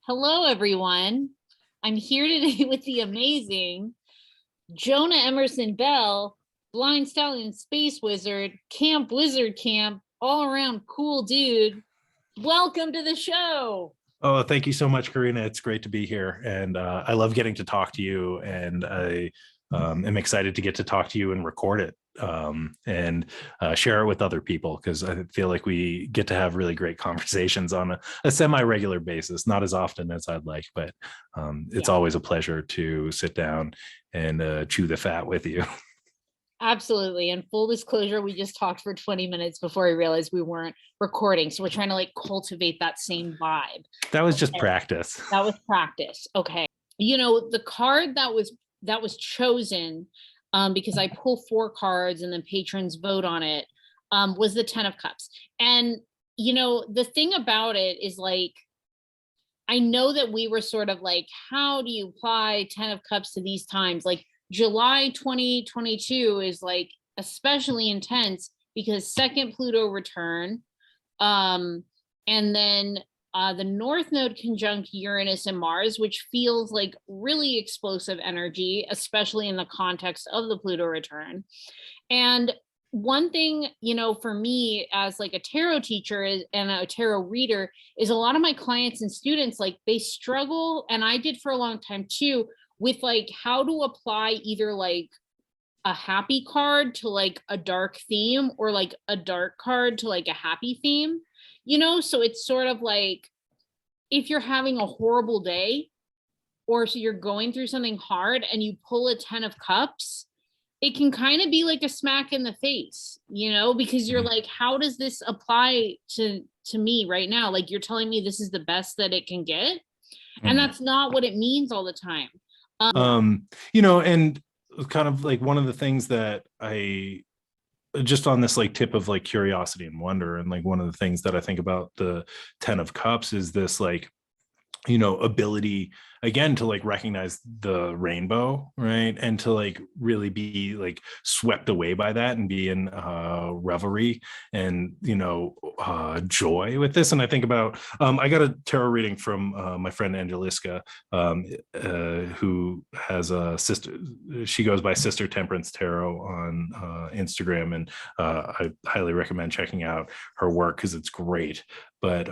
Hello, everyone. I'm here today with the amazing Jonah Emerson Bell, Blind Stallion Space Wizard, Camp Wizard Camp, all around cool dude. Welcome to the show. Oh, thank you so much, Karina. It's great to be here. And I love getting to talk to you. And I am excited to get to talk to you and record it and share it with other people, because I feel like we get to have really great conversations on a semi-regular basis, not as often as I'd like, but it's always a pleasure to sit down and chew the fat with you. Absolutely. And full disclosure, we just talked for 20 minutes before we realized we weren't recording. So we're trying to like cultivate that same vibe. That was just practice. That was practice. Okay. You know, the card that was chosen, because I pull 4 cards and then patrons vote on it, was the 10 of Cups. And, you know, the thing about it is like, I know that we were sort of like, how do you apply 10 of Cups to these times? Like July 2022 is like especially intense because second Pluto return, and then the North Node conjunct Uranus and Mars, which feels like really explosive energy, especially in the context of the Pluto return. And one thing, you know, for me as like a tarot teacher and a tarot reader is a lot of my clients and students, like they struggle, and I did for a long time too, with like how to apply either like a happy card to like a dark theme or like a dark card to like a happy theme, you know? So it's sort of like if you're having a horrible day or so you're going through something hard and you pull a 10 of Cups, it can kind of be like a smack in the face, you know, because you're like, how does this apply to me right now? Like you're telling me this is the best that it can get. And that's not what it means all the time. You know, and kind of like one of the things that I just on this like tip of like curiosity and wonder, and like one of the things that I think about the 10 of Cups is this like, you know, ability again to like recognize the rainbow, right, and to like really be like swept away by that and be in revelry and, you know, joy with this. And I think about I got a tarot reading from my friend Angeliska, who has a sister, she goes by Sister Temperance Tarot on Instagram, and I highly recommend checking out her work because it's great. But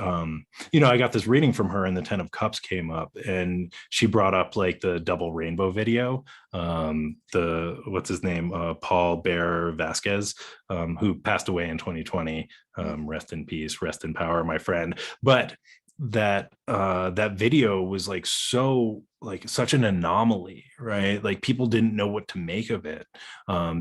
you know, I got this reading from her and the 10 of Cups came up, and she brought up like the double rainbow video. The what's his name, Paul Bear Vasquez, who passed away in 2020. Rest in peace, rest in power, my friend. But that video was like so like such an anomaly, right? Like people didn't know what to make of it,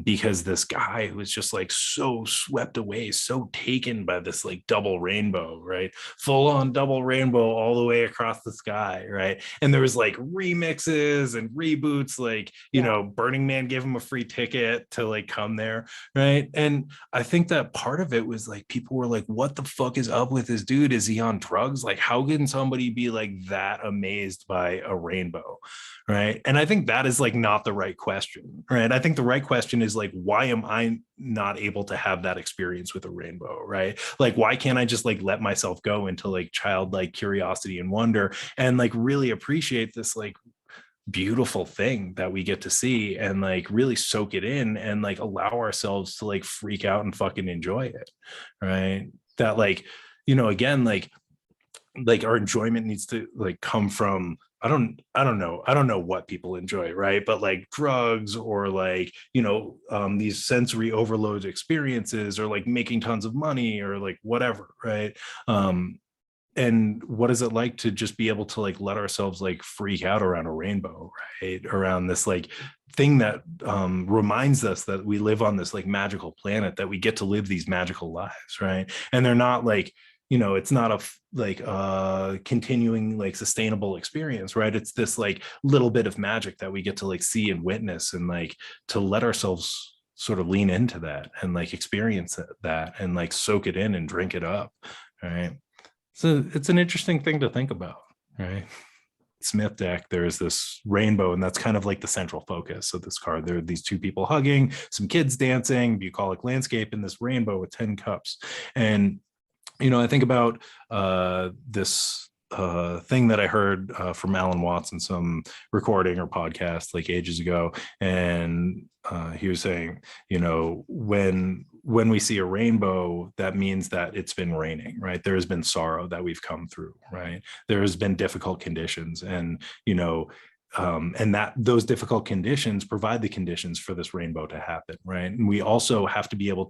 because this guy was just like so swept away, so taken by this like double rainbow, right? Full on double rainbow all the way across the sky, right? And there was like remixes and reboots, like, you know, Burning Man gave him a free ticket to like come there, right? And I think that part of it was like people were like, what the fuck is up with this dude? Is he on drugs? Like, how can somebody be like that amazed by a rainbow, right? And I think that is like not the right question, right? I think the right question is like, why am I not able to have that experience with a rainbow, right? Like, why can't I just like let myself go into like childlike curiosity and wonder and like really appreciate this like beautiful thing that we get to see and like really soak it in and like allow ourselves to like freak out and fucking enjoy it, right? That like, you know, again, like our enjoyment needs to like come from I don't know what people enjoy, right? But like drugs or like, you know, these sensory overload experiences or like making tons of money or like whatever, right? And what is it like to just be able to like let ourselves like freak out around a rainbow, right? Around this like thing that reminds us that we live on this like magical planet, that we get to live these magical lives, right? And they're not like, you know, it's not a like continuing like sustainable experience, right? It's this like little bit of magic that we get to like see and witness, and like to let ourselves sort of lean into that and like experience that and like soak it in and drink it up, right? So it's an interesting thing to think about, right? Smith deck, there's this rainbow, and that's kind of like the central focus of this card. There are these two people hugging, some kids dancing, bucolic landscape, in this rainbow with 10 cups. And, you know, I think about this thing that I heard from Alan Watts in some recording or podcast like ages ago, and he was saying, you know, when we see a rainbow, that means that it's been raining, right? There has been sorrow that we've come through, right? There has been difficult conditions, and you know, and that those difficult conditions provide the conditions for this rainbow to happen, right? And we also have to be able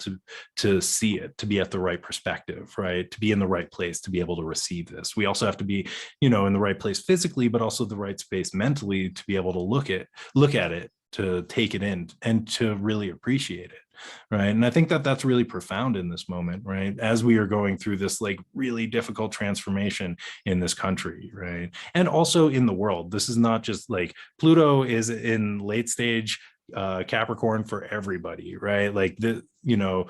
to see it, to be at the right perspective, right? To be in the right place to be able to receive this. We also have to be, you know, in the right place physically, but also the right space mentally to be able to look at it, to take it in, and to really appreciate it, right? And I think that that's really profound in this moment, right? As we are going through this like really difficult transformation in this country, right? And also in the world. This is not just like Pluto is in late stage Capricorn for everybody, right? Like the, you know,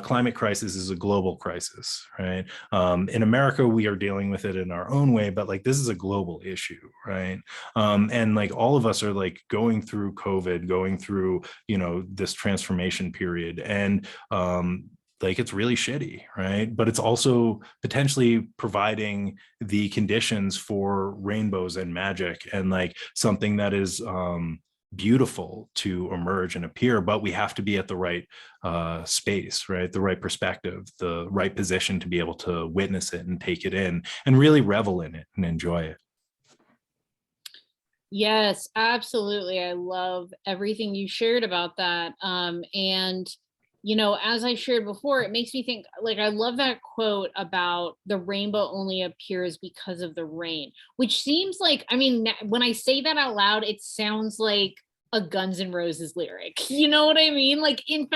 climate crisis is a global crisis, right? In America, we are dealing with it in our own way, but like this is a global issue, right? And like all of us are like going through COVID, going through, you know, this transformation period, and like it's really shitty, right? But it's also potentially providing the conditions for rainbows and magic, and like something that is beautiful to emerge and appear. But we have to be at the right space, right? The right perspective, the right position to be able to witness it and take it in and really revel in it and enjoy it. Yes, absolutely. I love everything you shared about that. And you know, as I shared before, it makes me think, like, I love that quote about the rainbow only appears because of the rain, which seems like, I mean, when I say that out loud, it sounds like a Guns N' Roses lyric. You know what I mean? Like, in